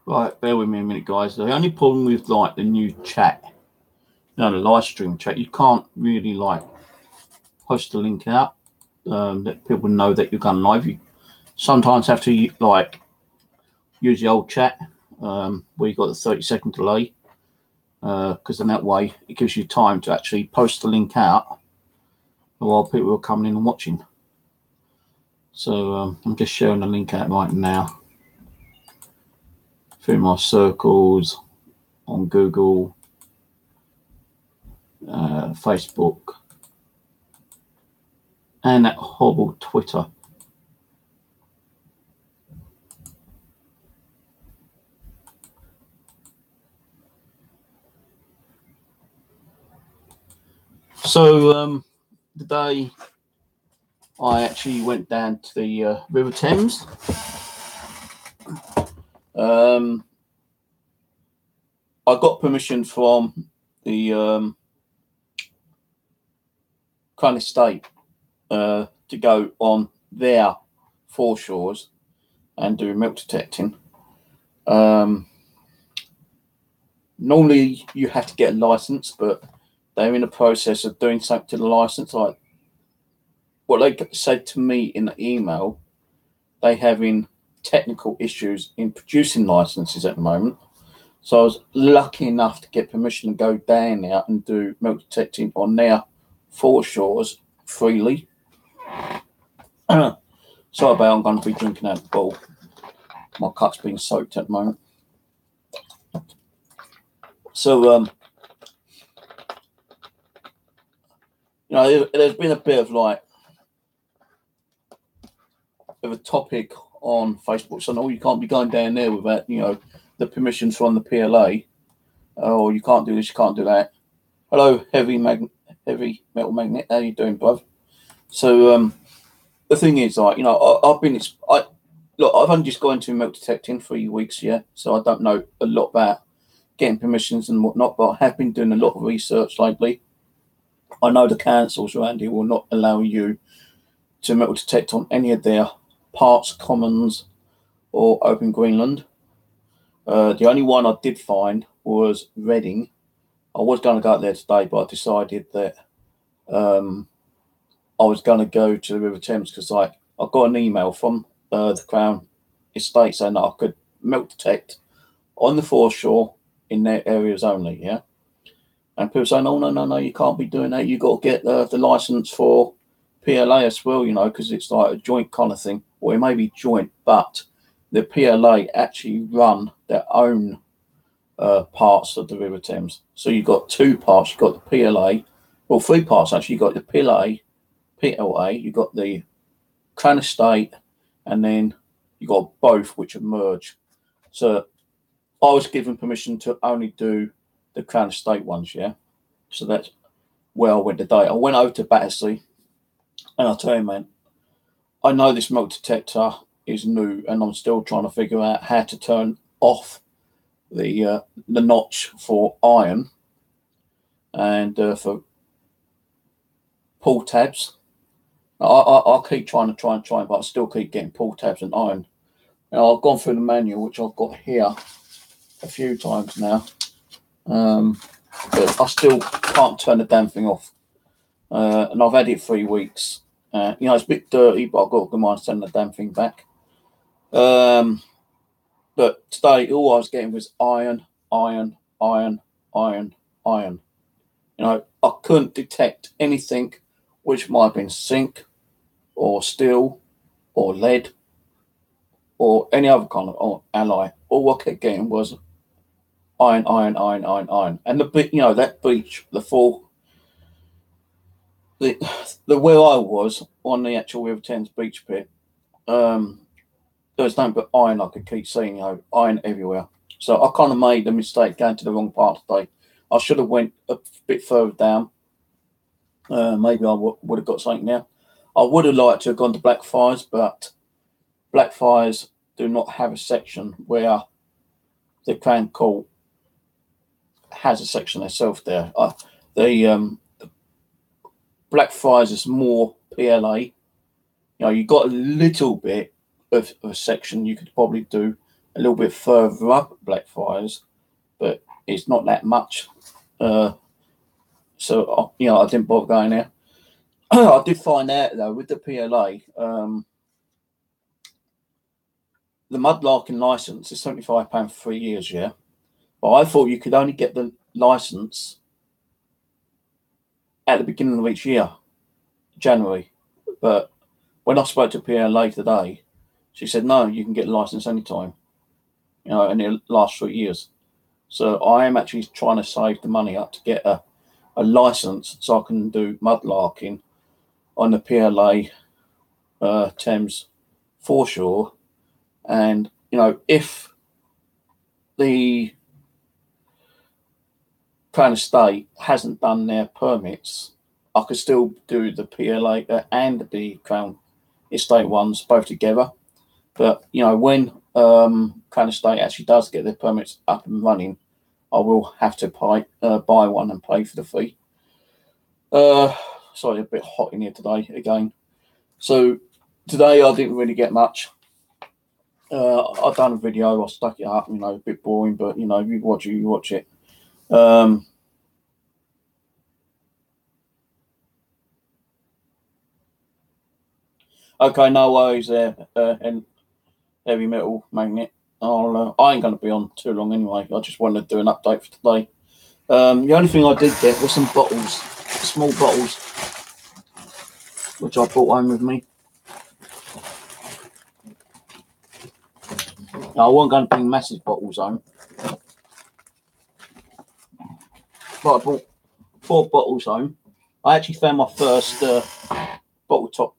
Right, bear with me a minute, guys. The only problem with like the new chat, the live stream chat, you can't really like post a link out that people know that you're going live. You sometimes have to like use the old chat where you got the 30-second delay, because in that way it gives you time to actually post the link out while people are coming in and watching. So I'm just sharing the link out right now through my circles on Google, Facebook, and that horrible Twitter. So today I actually went down to the River Thames. I got permission from the Crown Estate to go on their foreshores and do milk detecting. Normally you have to get a license, but they're in the process of doing something to the license. Like what they said to me in the email, they having technical issues in producing licenses at the moment. So I was lucky enough to get permission to go down there and do milk detecting on their foreshores freely. Sorry about I'm going to be drinking out of the bowl. My cup's being soaked at the moment. So, there's been a bit of like of a topic on Facebook. So, no, you can't be going down there without, the permissions from the PLA. Or you can't do this, you can't do that. Hello, heavy metal magnet. How you doing, bruv? So, the thing is, like, I've only just gone to milk detecting 3 weeks, yeah. So I don't know a lot about getting permissions and whatnot, but I have been doing a lot of research lately. I know the councils around here will not allow you to metal detect on any of their parks, commons, or open Greenland. The only one I did find was Reading. I was going to go out there today, but I decided that I was going to go to the River Thames because, like, I got an email from the Crown Estate saying that I could milk detect on the foreshore in their areas only, yeah. And people saying, "Oh no, you can't be doing that. You got to get the license for PLA as well, because it's like a joint kind of thing. Well, it may be joint, but the PLA actually run their own parts of the River Thames. So you've got two parts. You've got the PLA, well, three parts actually. You've got the PLA, you've got the Crown Estate, and then you got both which are merged. So I was given permission to only do the Crown Estate ones, yeah. So that's where I went today. I went over to Battersea, and I'll tell you, man, I know this milk detector is new, and I'm still trying to figure out how to turn off the notch for iron and for pull tabs. I keep trying, but I still keep getting pull tabs and iron. Now, I've gone through the manual, which I've got here a few times now, but I still can't turn the damn thing off. And I've had it 3 weeks. It's a bit dirty, but I've got a good mind to send the damn thing back. But today, all I was getting was iron. I couldn't detect anything which might have been zinc or steel or lead or any other kind of alloy. All I kept getting was iron. And that beach, the where I was on the actual River Thames beach pit, there was nothing but iron I could keep seeing, iron everywhere. So I kind of made the mistake going to the wrong part today. I should have went a bit further down. Maybe I would have got something now. I would have liked to have gone to Blackfriars, but Blackfriars do not have a section where the Crown Court has a section itself there. The Blackfriars is more PLA. You got a little bit of a section you could probably do a little bit further up at Blackfriars, but it's not that much. So you know, I didn't bother going there. I did find out though with the PLA, the mudlarking license is £75 for 3 years, yeah. But I thought you could only get the license at the beginning of each year, January. But when I spoke to PLA today, she said no, you can get a license anytime. You know, and it lasts 3 years. So I am actually trying to save the money up to get a license so I can do mudlarking on the PLA Thames foreshore. And you know, if the Crown Estate hasn't done their permits, I could still do the PLA and the Crown Estate ones both together. But you know, when Crown Estate actually does get their permits up and running, I will have to buy one and pay for the fee. Sorry, a bit hot in here today again. So today I didn't really get much. I've done a video, I stuck it up, you know, a bit boring, but you know, you watch it. Okay, no worries there, and heavy metal magnet. I ain't going to be on too long anyway. I just wanted to do an update for today. The only thing I did get was some bottles, small bottles, which I brought home with me. Now, I wasn't going to bring massive bottles home, but I brought 4 bottles home. I actually found my first bottle top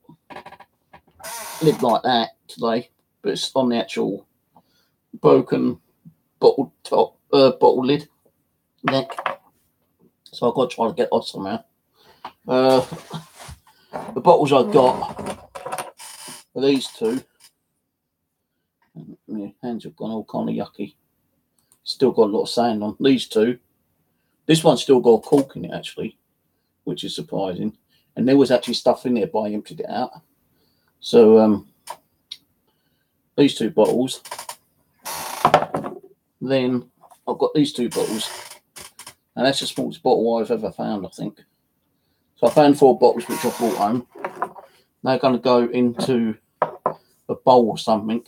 lid like that today, but it's on the actual broken bottle top bottle lid neck. So I've got to try to get off somehow. The bottles I got are these 2. My hands have gone all kind of yucky. Still got a lot of sand on these 2. This one's still got a cork in it actually, which is surprising. And there was actually stuff in there, but I emptied it out. So these 2 bottles. Then I've got these 2 bottles, and that's the smallest bottle I've ever found, I think. So I found 4 bottles which I brought home. They're going to go into a bowl or something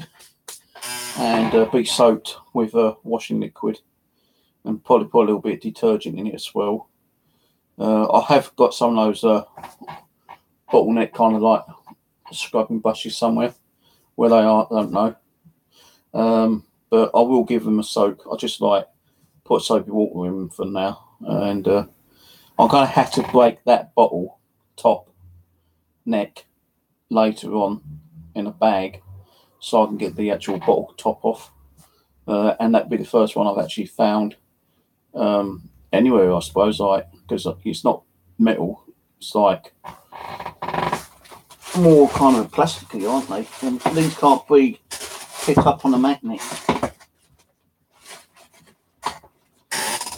and be soaked with washing liquid, and probably put a little bit of detergent in it as well. I have got some of those bottleneck kind of like scrubbing brushes somewhere. Where they are, I don't know. But I will give them a soak. I just like put soapy water in them for now. And I'm going to have to break that bottle top neck later on in a bag so I can get the actual bottle top off. And that'd be the first one I've actually found anywhere, I suppose, like, because it's not metal, it's like more kind of plasticky, aren't they? And these can't be picked up on a magnet.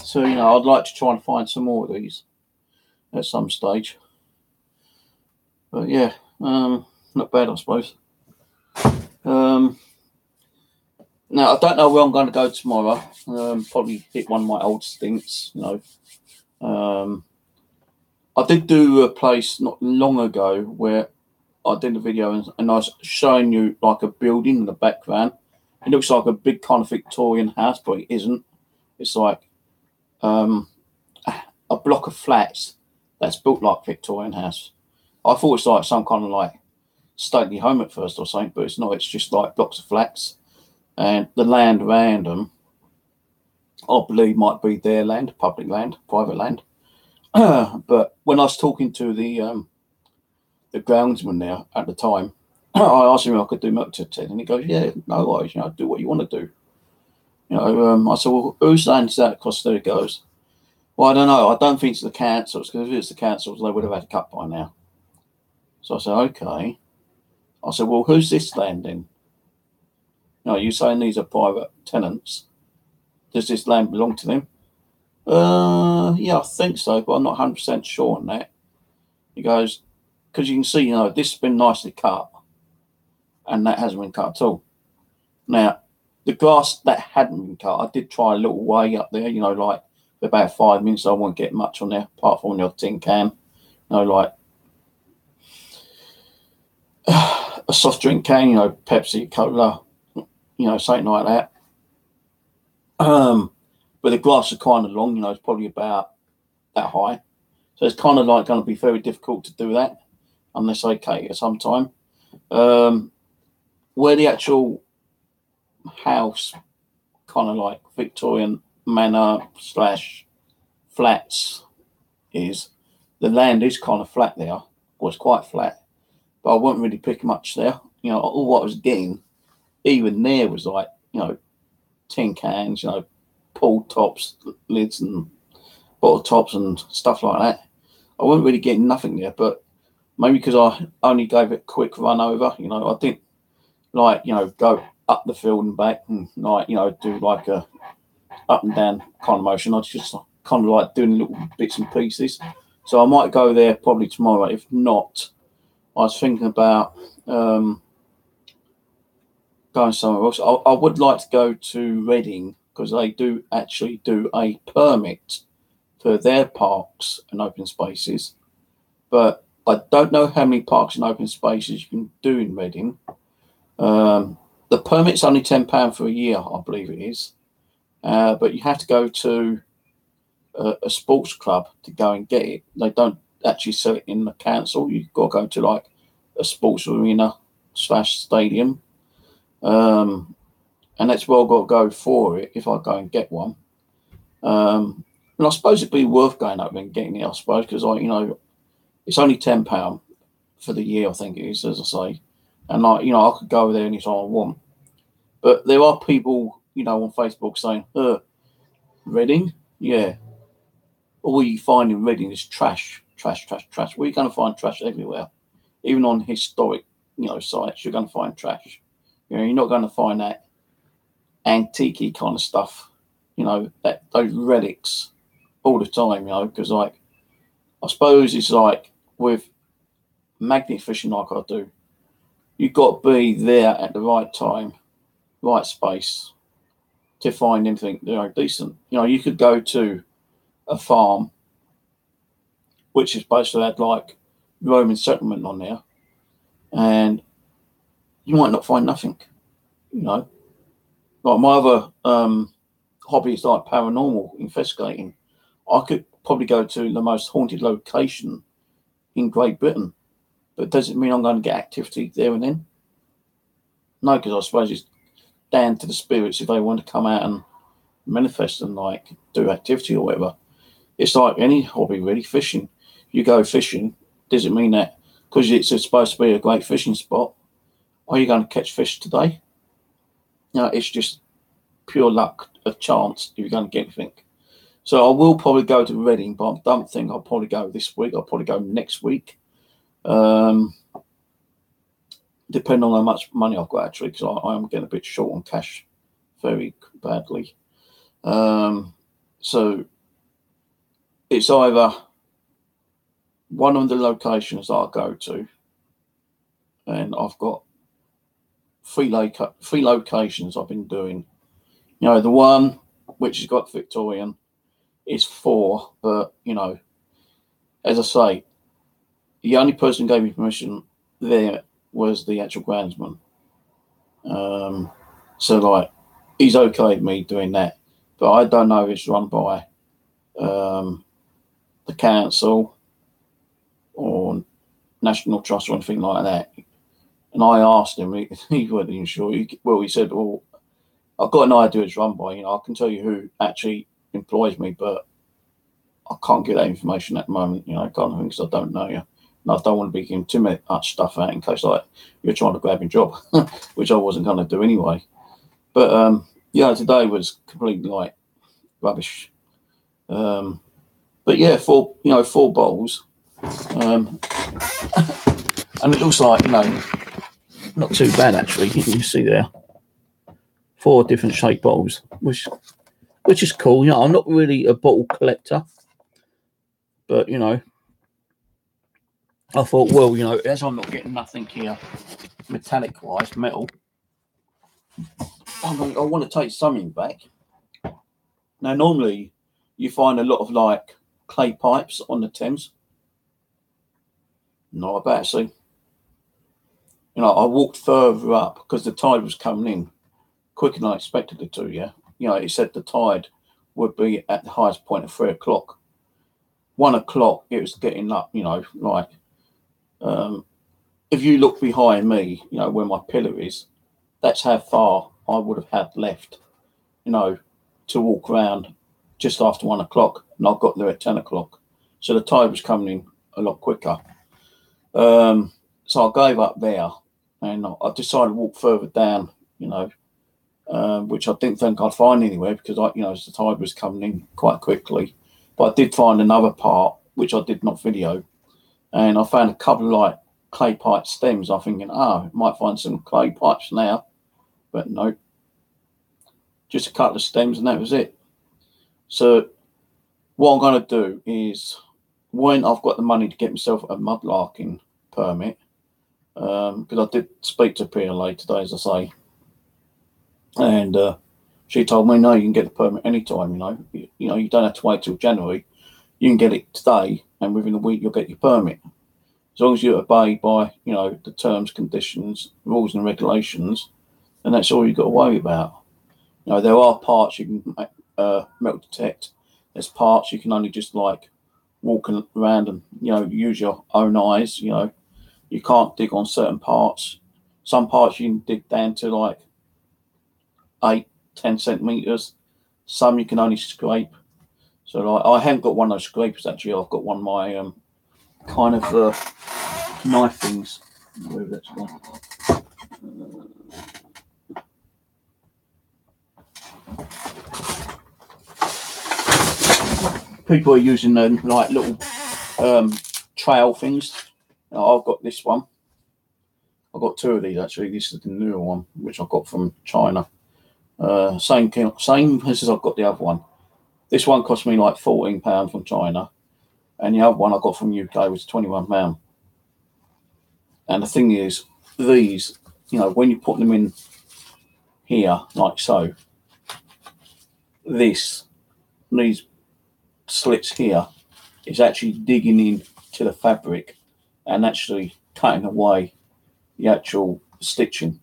So, you know, I'd like to try and find some more of these at some stage. But yeah, not bad, I suppose. Now, I don't know where I'm going to go tomorrow. Probably hit one of my old stints, you know. I did do a place not long ago where I did a video and I was showing you like a building in the background. It looks like a big kind of Victorian house, but it isn't. It's like a block of flats that's built like Victorian house. I thought it's like some kind of like stately home at first or something, but it's not. It's just like blocks of flats, and the land around them, I believe, might be their land, public land, private land. But when I was talking to the groundsman there at the time, I asked him if I could do metal detecting, and he goes, "Yeah, no worries, you know, do what you want to do." You know, I said, "Well, whose land is that across there?" He goes, "Well, I don't know. I don't think it's the council's, because if it's the council's, they would have had a cut by now." So I said, "Okay." I said, "Well, who's this land then? No, you're saying these are private tenants. Does this land belong to them?" Yeah, I think so, but I'm not 100% sure on that." He goes, "Because you can see, you know, this has been nicely cut, and that hasn't been cut at all. Now, the grass that hadn't been cut, I did try a little way up there, you know, like for about 5 minutes. I won't get much on there apart from your tin can, you know, like a soft drink can, you know, Pepsi, Cola, you know, something like that. But the grass is kind of long, you know, it's probably about that high. So it's kind of like going to be very difficult to do that unless I cater sometime. Where the actual house, kind of like Victorian manor / flats is, the land is kind of flat there, or it's quite flat, but I wasn't really picking much there. You know, all what I was getting, even there, was like, you know, tin cans, you know, pool tops, lids, and bottle tops and stuff like that. I wasn't really getting nothing there, but maybe because I only gave it a quick run over, you know, I didn't like, you know, go up the field and back and like, you know, do like a up and down kind of motion. I was just kind of like doing little bits and pieces. So I might go there probably tomorrow. If not, I was thinking about going somewhere else. I would like to go to Reading because they do actually do a permit for their parks and open spaces. But I don't know how many parks and open spaces you can do in Reading. The permit's only £10 for a year, I believe it is. But you have to go to a sports club to go and get it. They don't actually sell it in the council. You've got to go to like a sports arena / stadium. And that's where I've got to go for it if I go and get one. And I suppose it'd be worth going up and getting it, I suppose, because you know, it's only £10 for the year, I think it is, as I say. And like, you know, I could go there anytime I want. But there are people, you know, on Facebook saying, Reading? Yeah. All you find in Reading is trash. Well, you're going to find trash everywhere. Even on historic, you know, sites, you're going to find trash. You know, you're not going to find that antique kind of stuff, you know, those relics all the time, you know, because like, I suppose it's like with magnet fishing like I do, you've got to be there at the right time, right space to find anything, you know, decent. You know, you could go to a farm which is supposed to have like Roman settlement on there, and you might not find nothing, you know. Like my other hobby is like paranormal investigating. I could probably go to the most haunted location in Great Britain, but does it mean I'm going to get activity there and then? No, because I suppose it's down to the spirits if they want to come out and manifest and like do activity or whatever. It's like any hobby really. Fishing, you go fishing, does it mean that because it's supposed to be a great fishing spot, are you going to catch fish today? You know, it's just pure luck, a chance if you're going to get anything. So I will probably go to Reading, but I don't think I'll probably go this week. I'll probably go next week. Depending on how much money I've got, actually, because I am getting a bit short on cash very badly. So it's either one of the locations that I go to, and I've got three locations I've been doing. You know, the one which has got Victorian is 4, but, you know, as I say, the only person who gave me permission there was the actual groundsman. So, like, he's okay with me doing that, but I don't know if it's run by the council or National Trust or anything like that. And I asked him, he wasn't even sure. He said, well, I've got an idea it's run by, you know, I can tell you who actually employs me, but I can't get that information at the moment, you know, kind of thing, because I don't know you. And I don't want to be giving too much stuff out in case, like, you're trying to grab your job, which I wasn't going to do anyway. But, yeah, today was completely, like, rubbish. But, yeah, 4 bowls. And it looks like, you know, not too bad, actually. You can see there 4 different shaped bottles, which is cool. You know, I'm not really a bottle collector, but, you know, I thought, well, you know, as I'm not getting nothing here metallic wise, metal, I want to take something back. Now, normally you find a lot of like clay pipes on the Thames. Not about to see. You know, I walked further up because the tide was coming in quicker than I expected it to. Yeah, you know, it said the tide would be at the highest point at 3 o'clock. 1 o'clock, it was getting up. You know, like if you look behind me, you know where my pillar is. That's how far I would have had left. You know, to walk around just after 1 o'clock, and I got there at 10 o'clock. So the tide was coming in a lot quicker. So I gave up there, and I decided to walk further down, you know, which I didn't think I'd find anywhere because you know, the tide was coming in quite quickly. But I did find another part which I did not video, and I found a couple of like clay pipe stems. I'm thinking, I might find some clay pipes now, but no, just a couple of stems, and that was it. So what I'm going to do is, when I've got the money to get myself a mudlarking permit, because I did speak to PLA today, as I say, and she told me, no, you can get the permit anytime. You know, you don't have to wait till January. You can get it today, and within a week you'll get your permit, as long as you obey by, you know, the terms, conditions, rules, and regulations. And that's all you've got to worry about. You know, there are parts you can metal detect. There's parts you can only just like walk around and, you know, use your own eyes. You know, you can't dig on certain parts. Some parts you can dig down to like 8-10 centimeters. Some you can only scrape. So like, I haven't got one of those scrapers actually. I've got one of my kind of knife things. Where that's gone. People are using them like little trail things. I've got this one. I've got two of these actually. This is the newer one, which I got from China. Same as I've got the other one. This one cost me like £14 from China, and the other one I got from UK was £21. And the thing is, these, you know, when you put them in here like so, these slits here is actually digging into the fabric and actually cutting away the actual stitching.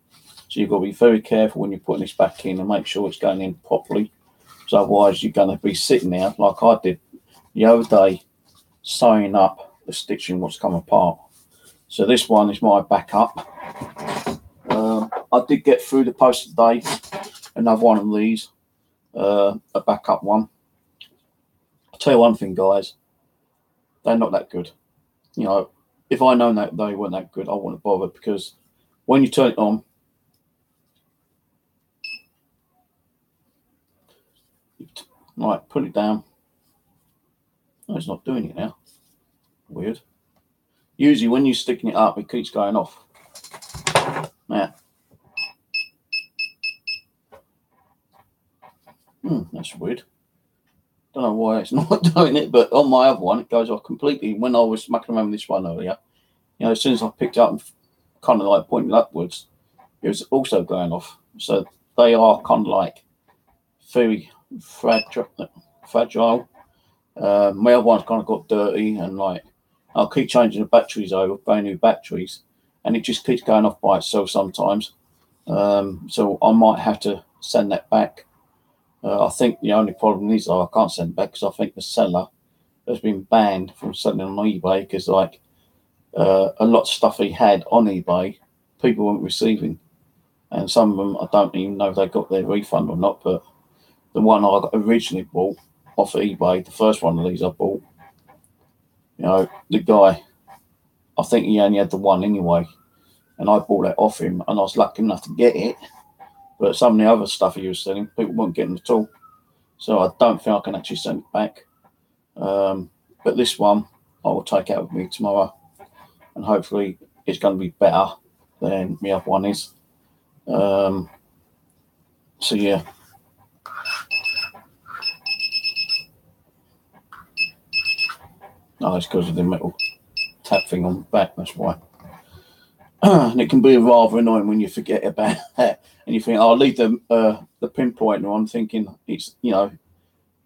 So you've got to be very careful when you're putting this back in and make sure it's going in properly. So otherwise you're going to be sitting there like I did the other day, sewing up the stitching what's come apart. So this one is my backup. I did get through the post today another one of these, a backup one. I'll tell you one thing, guys, they're not that good. You know, if I known that they weren't that good, I wouldn't bother, because when you turn it on, right, put it down. No, it's not doing it now. Weird. Usually when you're sticking it up, it keeps going off. Now, that's weird. Don't know why it's not doing it, but on my other one, it goes off completely. When I was mucking around with this one earlier, you know, as soon as I picked it up and kind of like pointed upwards, it was also going off. So they are kind of like very fragile. My other one's kind of got dirty, and like I'll keep changing the batteries over, brand new batteries, and it just keeps going off by itself sometimes. So I might have to send that back. I think the only problem is I can't send it back because I think the seller has been banned from selling on eBay, because like a lot of stuff he had on eBay, people weren't receiving, and some of them I don't even know if they got their refund or not. But the one I originally bought off of eBay, the first one of these I bought, you know, the guy, I think he only had the one anyway, and I bought that off him, and I was lucky enough to get it. But some of the other stuff he was selling, people weren't getting at all. So I don't think I can actually send it back. But this one I will take out with me tomorrow, and hopefully it's going to be better than the other one is. So yeah. Oh, it's because of the metal tap thing on the back, that's why. And it can be rather annoying when you forget about and you think, I'll leave the pinpointer on, thinking it's, you know,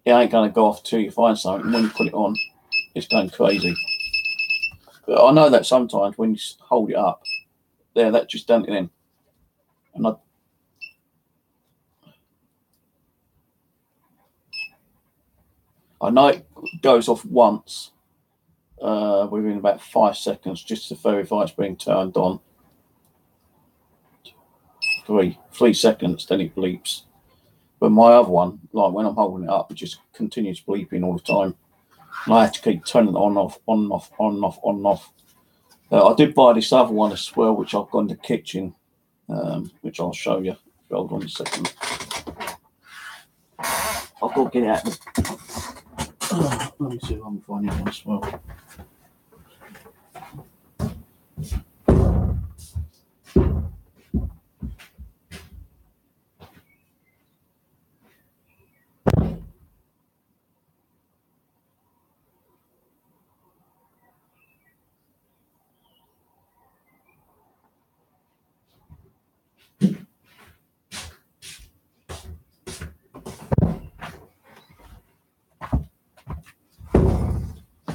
it ain't going to go off till you find something. And when you put it on, it's going crazy. But I know that sometimes when you hold it up, there, that just done it in. And I know it goes off once within about 5 seconds, just to verify it's being turned on. 3 seconds, then it bleeps. But my other one, like when I'm holding it up, it just continues bleeping all the time. And I have to keep turning it on, off, on, off, on, off, on, off. I did buy this other one as well, which I've got in the kitchen, which I'll show you. Hold on a second. I've got to get it out. Let me see if I can find it one as well.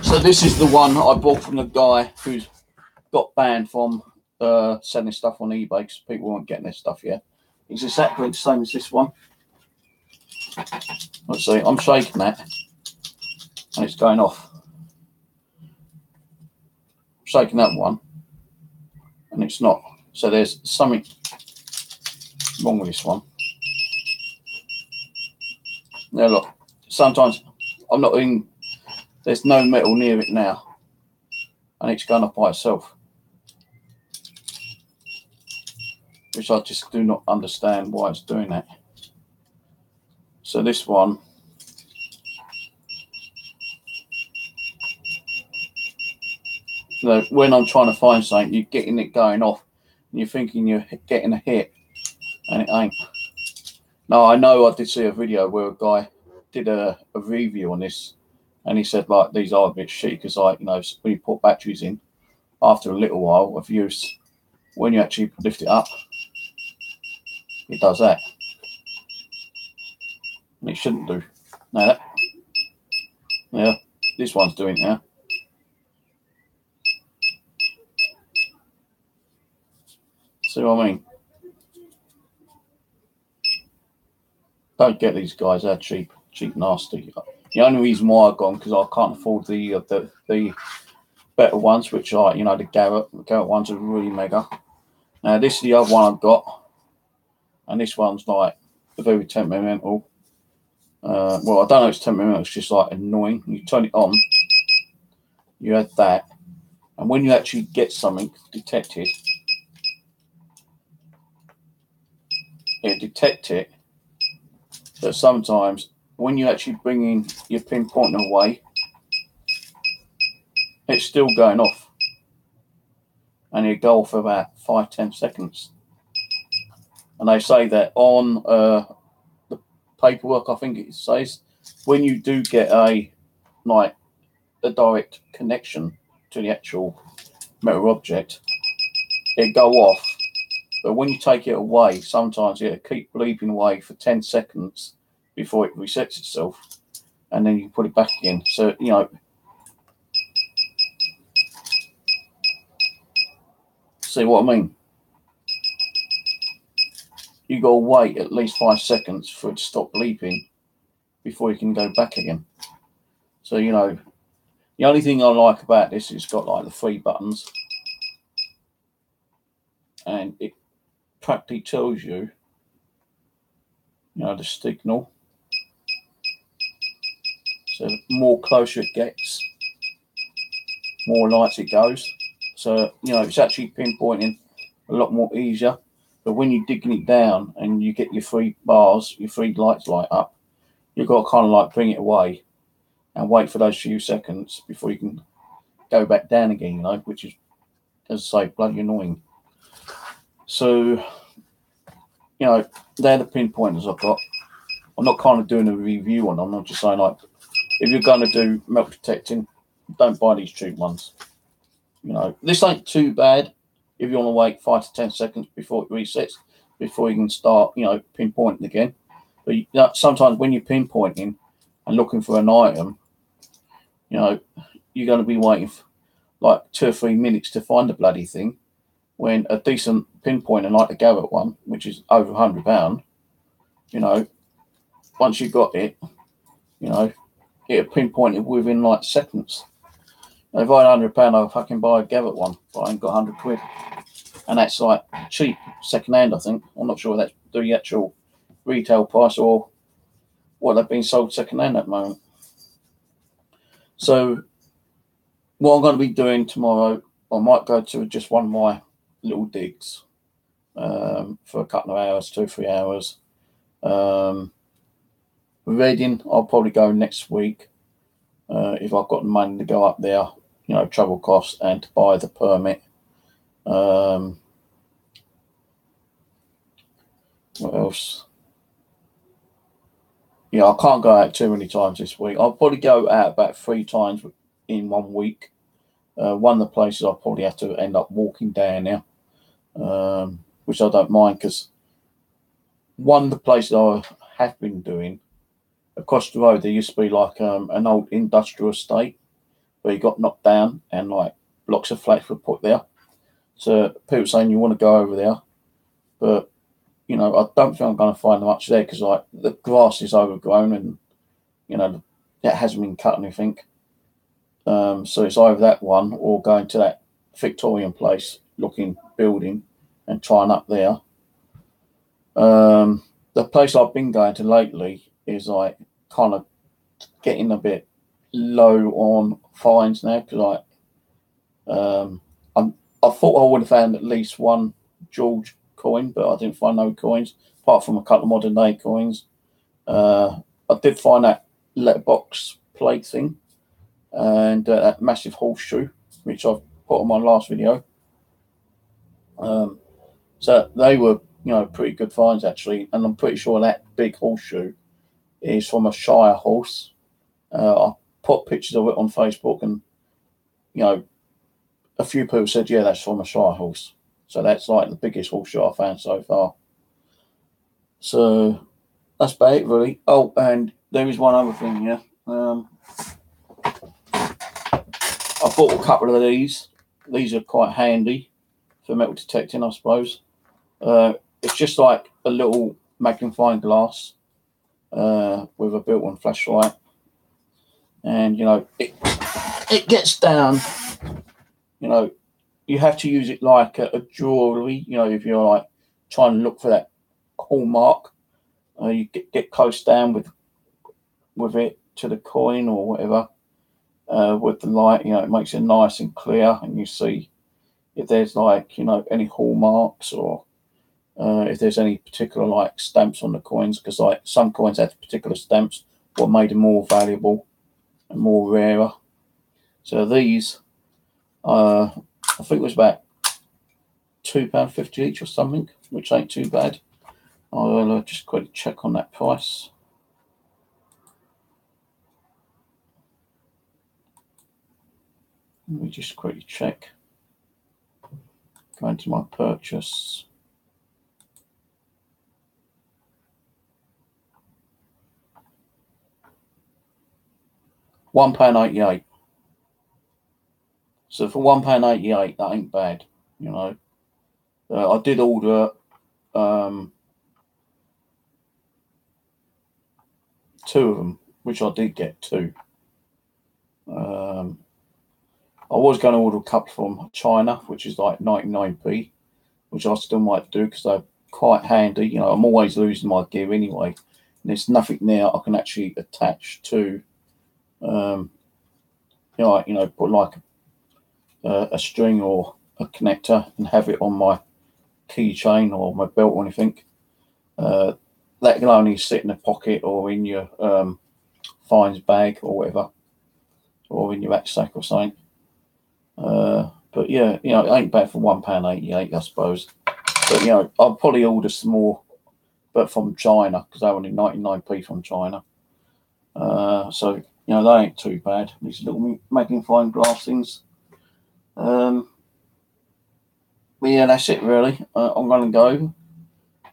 So this is the one I bought from the guy who's got banned from selling stuff on eBay because people weren't getting their stuff yet. It's exactly the same as this one. Let's see, I'm shaking that and it's going off. I'm shaking that one and it's not. So there's something wrong with this one. Now look, sometimes I'm not in, there's no metal near it now and it's going off by itself, which I just do not understand why it's doing that. So this one, you know, when I'm trying to find something, you're getting it going off and you're thinking you're getting a hit and it ain't. Now I know I did see a video where a guy did a review on this and he said like these are a bit shit because, like, you know, when you put batteries in, after a little while of use, when you actually lift it up, it does that. And it shouldn't do. Now that, yeah, this one's doing it now. See what I mean? Don't get these guys, they're cheap, nasty. The only reason why I got them because I can't afford the better ones, which are, you know, the Garrett ones are really mega. Now this is the other one I've got, and this one's like very temperamental. Well, I don't know if it's temperamental, it's just like annoying. You turn it on, you add that, and when you actually get something detected, it detects it. But sometimes when you actually bring in your pinpointer away, it's still going off. And it go off for about 5-10 seconds. And they say that on the paperwork, I think it says, when you do get a direct connection to the actual metal object, it go off. But when you take it away, sometimes it'll keep bleeping away for 10 seconds before it resets itself. And then you put it back again. So, you know, see what I mean? You got to wait at least 5 seconds for it to stop bleeping before you can go back again. So, you know, the only thing I like about this is it's got like the 3 buttons. And it practically tells you, you know, the signal. So the more closer it gets, more lights it goes. So, you know, it's actually pinpointing a lot more easier. But when you're digging it down and you get your 3 bars, your 3 lights light up, you've got to kind of like bring it away and wait for those few seconds before you can go back down again, you know, which is, as I say, bloody annoying. So, you know, they're the pinpointers I've got. I'm not kind of doing a review on them. I'm just saying, like, if you're going to do melt detecting, don't buy these cheap ones. You know, this ain't too bad if you want to wait 5 to 10 seconds before it resets. before you can start, pinpointing again. But sometimes when you're pinpointing and looking for an item, you're going to be waiting for like 2 or 3 minutes to find the bloody thing. When a decent pinpointer like the Garrett one, which is over £100, once you got it, it'll pinpoint it within like seconds. If I had £100, I'll fucking buy a Garrett one, but I ain't got £100. And that's like cheap, second hand, I think. I'm not sure that's the actual retail price or what they've been sold second hand at the moment. So what I'm going to be doing tomorrow, I might go to just one of my little digs for a couple of hours, 2 or 3 hours. Reading, I'll probably go next week if I've got the money to go up there, travel costs and to buy the permit. What else? Yeah, I can't go out too many times this week. I'll probably go out about 3 times in 1 week. One of the places I'll probably have to end up walking down now, which I don't mind, because one of the places I have been doing, across the road, there used to be like an old industrial estate where you got knocked down and like blocks of flats were put there. So people saying you want to go over there, but I don't think I'm going to find much there because like the grass is overgrown and that hasn't been cut or anything. So it's either that one or going to that Victorian place looking building and trying up there. The place I've been going to lately is like kind of getting a bit low on finds now, because I thought I would have found at least one George coin, but I didn't find no coins apart from a couple of modern day coins. I did find that letterbox plate thing and that massive horseshoe, which I've put on my last video. So they were pretty good finds actually, and I'm pretty sure that big horseshoe is from a Shire horse. I put pictures of it on Facebook, and a few people said, yeah, that's from a Shire horse. So that's like the biggest horseshoe I found so far. So that's about it, really. Oh, and there is one other thing here. I bought a couple of these. These are quite handy for metal detecting, I suppose. It's just like a little magnifying glass with a built-in flashlight, and it gets down. You have to use it like a jewelry. If you're like trying to look for that hallmark, you get close down with it to the coin or whatever. With the light, it makes it nice and clear, and you see if there's like any hallmarks or if there's any particular like stamps on the coins, because like some coins had particular stamps what made them more valuable and more rarer. So these, I think it was about £2.50 each or something, which ain't too bad. I'll just quickly check on that price. Let me just quickly check. Go into my purchase. £1.88. So for £1.88, that ain't bad. I did order 2 of them, which I did get 2. I was going to order a couple from China, which is like 99p, which I still might do because they're quite handy. I'm always losing my gear anyway, and there's nothing there I can actually attach to. Put like a string or a connector and have it on my keychain or my belt or anything. That can only sit in a pocket or in your finds bag or whatever, or in your rucksack or something. But yeah, it ain't bad for £1.88, I suppose. But I'll probably order some more, but from China, because they're only 99p from China. So they ain't too bad. These little magnifying glass things. But yeah, that's it really. I'm gonna go.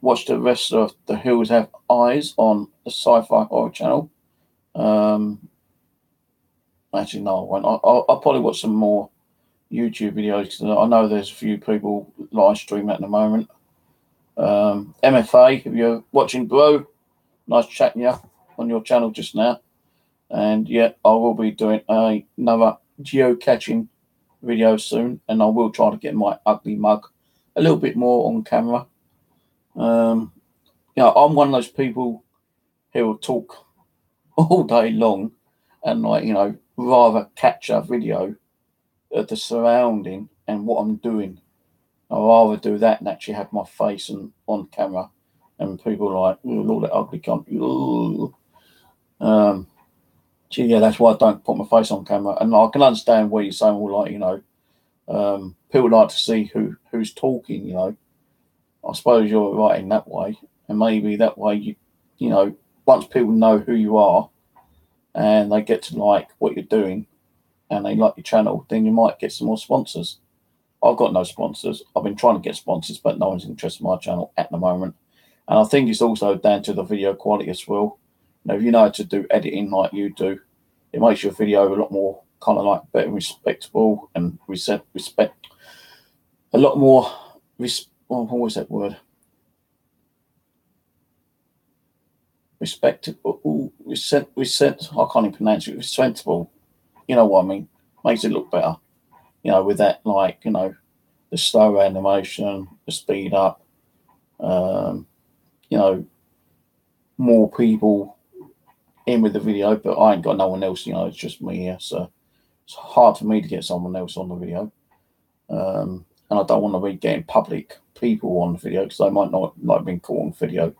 watch the rest of The Hills Have Eyes on the Sci-Fi Horror channel. Actually, no, I won't. I'll probably watch some more YouTube videos because I know there's a few people live streaming at the moment. MFA, if you're watching, bro, nice chatting you on your channel just now. And yeah, I will be doing another geocaching video soon, and I will try to get my ugly mug a little bit more on camera. I'm one of those people who will talk all day long and rather capture a video of the surrounding and what I'm doing. I'd rather do that than actually have my face on camera and people are like, look at that ugly cunt. Yeah, that's why I don't put my face on camera. And I can understand what you're saying. People like to see who's talking. I suppose you're right in that way, and maybe that way once people know who you are, and they get to like what you're doing, and they like your channel, then you might get some more sponsors. I've got no sponsors. I've been trying to get sponsors, but no one's interested in my channel at the moment. And I think it's also down to the video quality as well. If you know how to do editing like you do, it makes your video a lot more kind of like better, respectable, and respect a lot more. What was that word? Respectable. I can't even pronounce it. Respectable. You know what I mean? Makes it look better. With that, the slow animation, the speed up. More people in with the video, but I ain't got no one else. It's just me here, so it's hard for me to get someone else on the video. And I don't want to be getting public people on the video because they might not like being caught on video.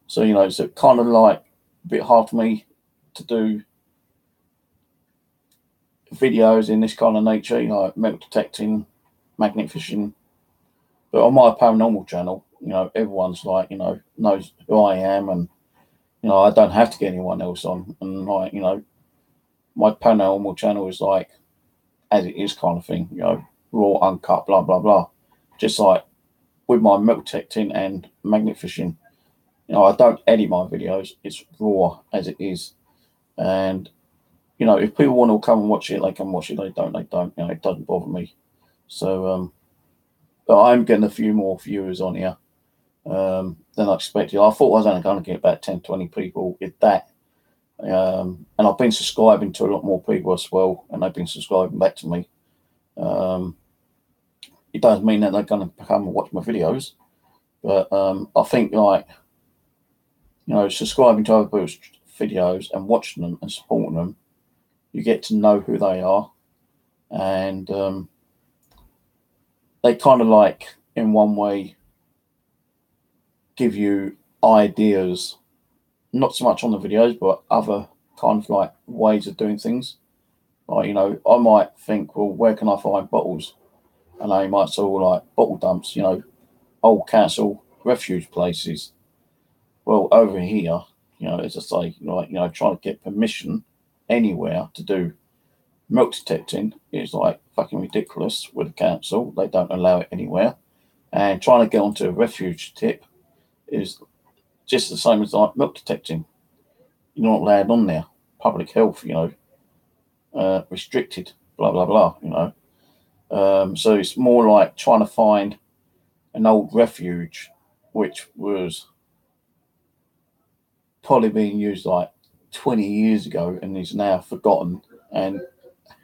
So it's kind of like a bit hard for me to do videos in this kind of nature, like metal detecting, magnet fishing. But on my paranormal channel, everyone's like, knows who I am, and I don't have to get anyone else on. And my paranormal channel is like as it is kind of thing, raw, uncut, blah blah blah. Just like with my metal detecting and magnet fishing, I don't edit my videos. It's raw as it is, and if people want to come and watch it, they can watch it. They don't. It doesn't bother me. So, but I'm getting a few more viewers on here than I expected. I thought I was only going to get about 10, 20 people with that. And I've been subscribing to a lot more people as well, and they've been subscribing back to me. It doesn't mean that they're going to come and watch my videos, but I think subscribing to other people's videos and watching them and supporting them, you get to know who they are, and they kind of like, in one way, give you ideas, not so much on the videos, but other kind of like ways of doing things. Like, I might think, well, where can I find bottles? And they might say, like bottle dumps, old council refuge places. Well, over here, as I say, trying to get permission anywhere to do milk detecting is like fucking ridiculous with the council. They don't allow it anywhere. And trying to get onto a refuge tip is just the same as like milk detecting. You're not allowed on there. Public health, restricted, blah, blah, blah, So it's more like trying to find an old refuge, which was probably being used like 20 years ago and is now forgotten and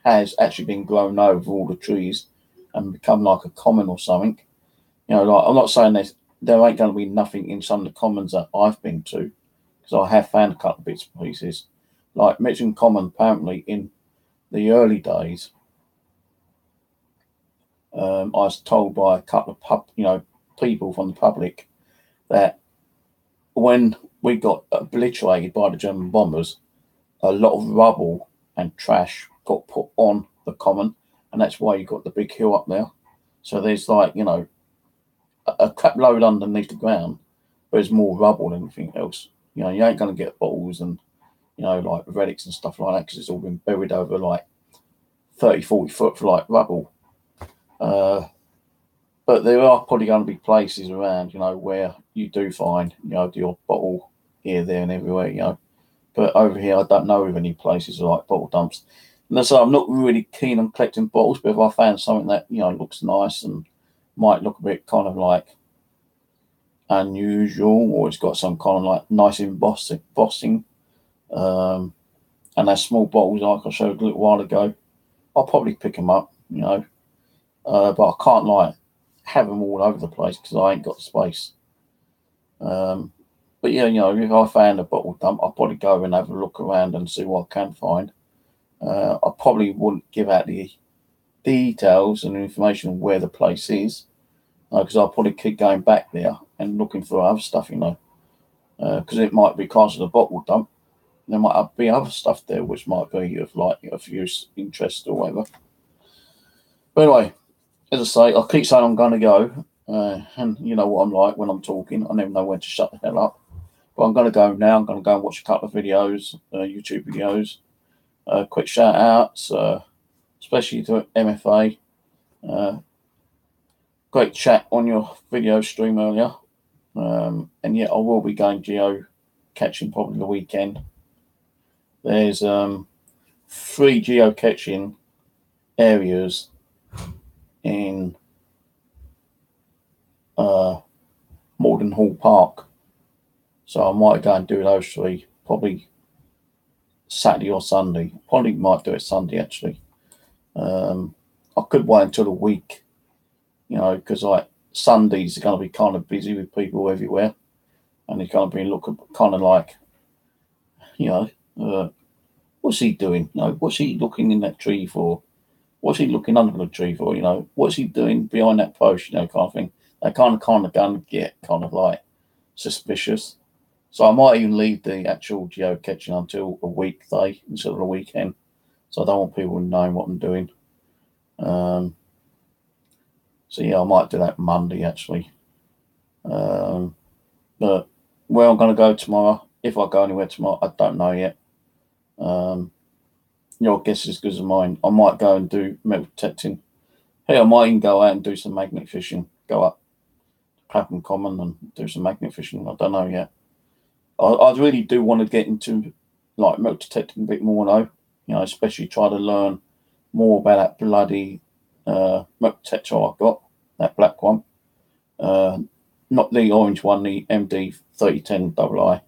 has actually been grown over all the trees and become like a common or something. Like, I'm not saying there ain't going to be nothing in some of the commons that I've been to, because I have found a couple of bits and pieces. Like Mitcham Common, apparently in the early days, I was told by a couple of people from the public that when we got obliterated by the German bombers, a lot of rubble and trash got put on the common, and that's why you got the big hill up there. So there's like, a crap load underneath the ground, but there's more rubble than anything else. You ain't going to get bottles and, like relics and stuff like that, because it's all been buried over like 30, 40 foot for like rubble. But But there are probably going to be places around, where you do find, the odd bottle here, there, and everywhere, But over here, I don't know of any places like bottle dumps. And so I'm not really keen on collecting bottles, but if I found something that, looks nice and might look a bit kind of like unusual, or it's got some kind of like nice embossing, and they're small bottles like I showed a little while ago, I'll probably pick them up, but I can't like have them all over the place because I ain't got the space. But yeah, if I found a bottle dump, I'll probably go and have a look around and see what I can find. I probably wouldn't give out the details and information of where the place is, because I'll probably keep going back there and looking for other stuff, because it might be because of the bottle dump. There might be other stuff there which might be of like of use, interest, or whatever. But anyway, as I say, I'll keep saying I'm going to go, and you know what I'm like when I'm talking. I never know when to shut the hell up. But I'm going to go now. I'm going to go and watch a couple of videos, YouTube videos. Quick shout outs, especially to MFA. Great chat on your video stream earlier. And yeah, I will be going geo catching probably the weekend. There's 3 geocaching areas in Malden Hall Park. So I might go and do those 3, probably Saturday or Sunday. Probably might do it Sunday, actually. I could wait until the week, because like Sundays are going to be kind of busy with people everywhere. And it's going to be looking kind of like, what's he doing? What's he looking in that tree for? What's he looking under the tree for? What's he doing behind that post? Kind of thing. They kind of going to get kind of like suspicious. So I might even leave the actual geocaching until a weekday instead of a weekend. So I don't want people knowing what I'm doing. So yeah, I might do that Monday actually. But where I'm going to go tomorrow, if I go anywhere tomorrow, I don't know yet. Your guess is as good as mine. I might go and do metal detecting. Hey, I might even go out and do some magnet fishing. Go up Clapham Common and do some magnet fishing. I don't know yet. I really do want to get into like metal detecting a bit more though. Especially try to learn more about that bloody metal detector I've got, that black one. Not the orange one, the MD 3010 II.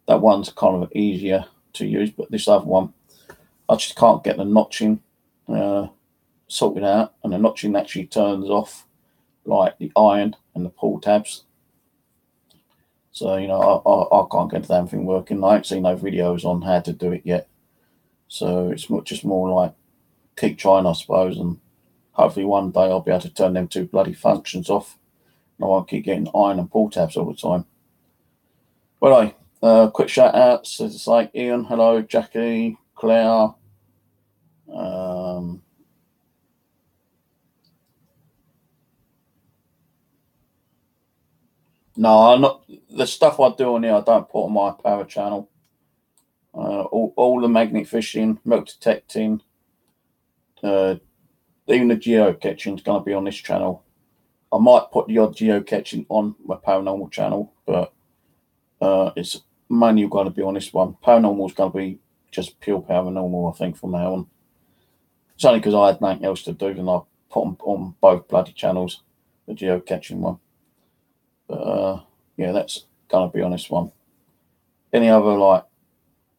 That one's kind of easier to use, but this other one, I just can't get the notching sorted out, and the notching actually turns off like the iron and the pull tabs. So, I can't get the damn thing working. I ain't seen no videos on how to do it yet. So it's just more like keep trying, I suppose, and hopefully one day I'll be able to turn them 2 bloody functions off. And I won't keep getting iron and pull tabs all the time. But anyway, quick shout outs. It's like Ian, hello, Jackie, Claire. No, I'm not. The stuff I do on here, I don't put on my power channel. All the magnet fishing, metal detecting, even the geocaching is going to be on this channel. I might put the odd geocaching on my paranormal channel, but it's mainly going to be on this one. Paranormal is going to be just pure paranormal, I think, from now on. It's only because I had nothing else to do, and I put them on both bloody channels, the geocaching one. But yeah, that's going to be on this one. Any other like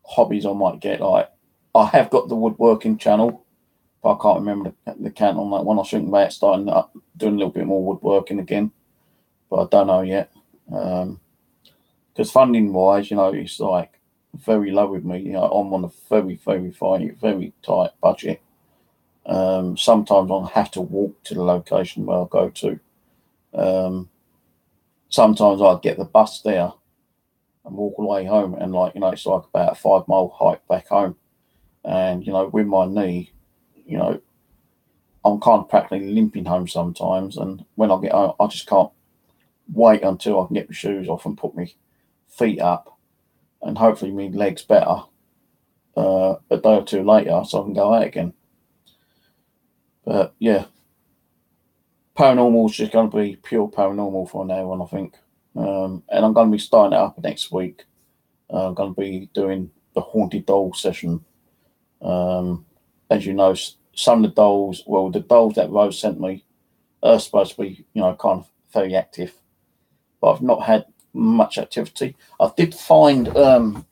hobbies I might get, like I have got the woodworking channel, but I can't remember the count on that one. I was thinking about starting up, doing a little bit more woodworking again, but I don't know yet. Because funding wise, it's like very low with me. I'm on a very, very fine, very tight budget. Sometimes I'll have to walk to the location where I go to. Sometimes I get the bus there and walk all the way home, and it's like about a 5-mile hike back home. And with my knee, I'm kind of practically limping home sometimes. And when I get home, I just can't wait until I can get my shoes off and put my feet up, and hopefully my legs better a day or 2 later, so I can go out again. But yeah, Paranormal is just going to be pure paranormal from now on, I think. And I'm going to be starting it up next week. I'm going to be doing the haunted doll session. As you know, some of the dolls, well, the dolls that Rose sent me are supposed to be, kind of very active, but I've not had much activity. I did find, I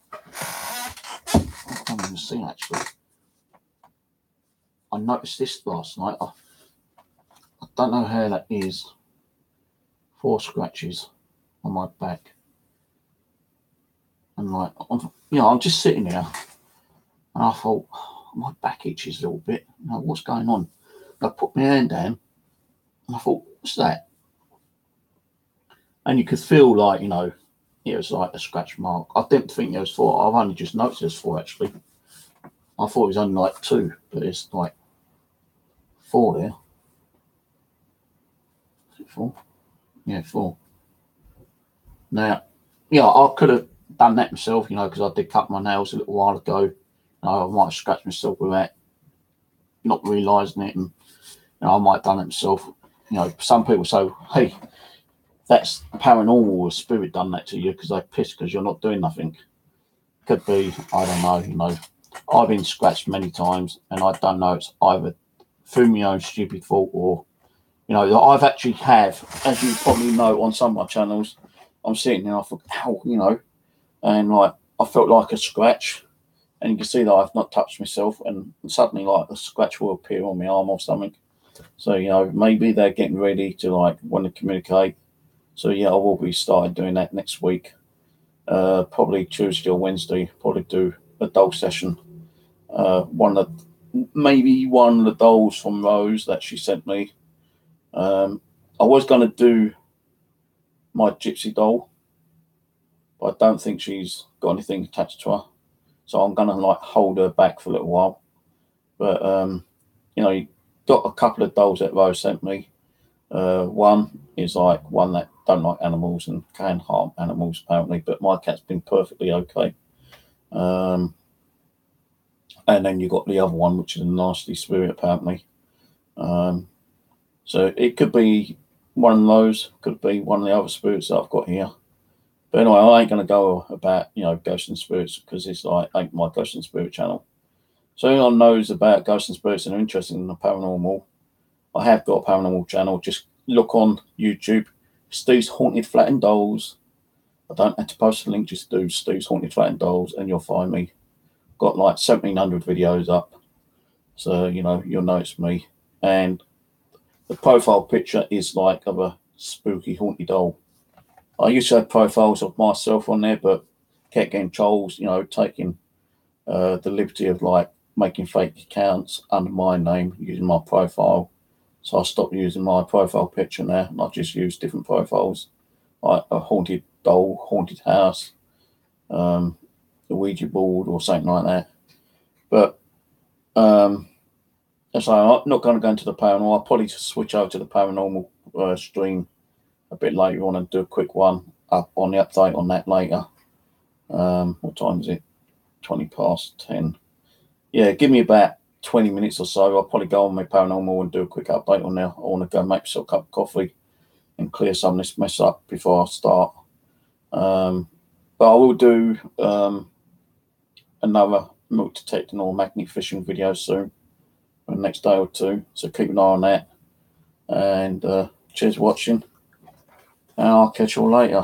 can't even see actually. I noticed this last night. I don't know how that is. 4 scratches on my back, and I'm just sitting there, and I thought, my back itches a little bit. What's going on? And I put my hand down, and I thought, what's that? And you could feel like, it was like a scratch mark. I didn't think there was 4. I've only just noticed there's 4 actually. I thought it was only like 2, but it's like 4 there. Is it 4? Yeah, 4. Now, I could have done that myself, because I did cut my nails a little while ago. I might have scratched myself with that, not realising it, and I might have done it myself. Some people say, hey, that's paranormal, or spirit done that to you because they pissed because you're not doing nothing. Could be, I don't know, I've been scratched many times, and I don't know, it's either through my own stupid fault or, I've actually as you probably know on some of my channels, I'm sitting there and I thought, ow, and like I felt like a scratch, and you can see that I've not touched myself, and suddenly like a scratch will appear on my arm or something. So, maybe they're getting ready to want to communicate. So I will be starting doing that next week. Probably Tuesday or Wednesday, probably do a doll session. Maybe one of the dolls from Rose that she sent me. I was going to do my gypsy doll, but I don't think she's got anything attached to her. So I'm going to hold her back for a little while. But, you got a couple of dolls that Rose sent me. One is one that don't like animals and can harm animals apparently, but my cat's been perfectly okay. And then you got the other one, which is a nasty spirit apparently. So it could be one of those, could be one of the other spirits that I've got here. But anyway, I ain't going to go about, ghosts and spirits, because it's ain't my ghost and spirit channel. So anyone knows about ghosts and spirits and are interested in the paranormal, I have got a paranormal channel. Just look on YouTube, Steve's Haunted Flat and Dolls. I don't have to post a link, just do Steve's Haunted Flat and Dolls and you'll find me. Got 1,700 videos up. So, you'll notice me. And the profile picture is of a spooky haunted doll. I used to have profiles of myself on there, but kept getting trolls, taking the liberty of making fake accounts under my name using my profile. So I stopped using my profile picture now, and I just use different profiles, like a haunted doll, haunted house, the Ouija board, or something like that. But so I'm not going to go into the paranormal. I'll probably just switch over to the paranormal stream a bit later on and do a quick one up on the update on that later. What time is it? 10:20. Yeah, give me about 20 minutes or so. I'll probably go on my paranormal and do a quick update on there. I want to go make myself a cup of coffee and clear some of this mess up before I start. But I will do another milk detecting or magnet fishing video soon, for the next day or two. So keep an eye on that. And cheers for watching. And I'll catch you all later.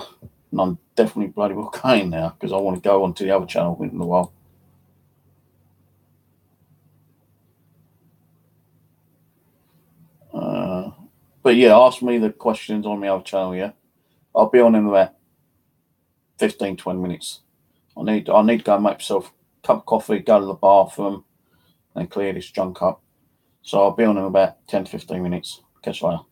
And I'm definitely bloody well going now, because I want to go on to the other channel in a while. But yeah, ask me the questions on my other channel, yeah? I'll be on in about 15-20 minutes. I need to go and make myself a cup of coffee, go to the bathroom, and clear this junk up. So I'll be on in about 10 to 15 minutes. Catch you later.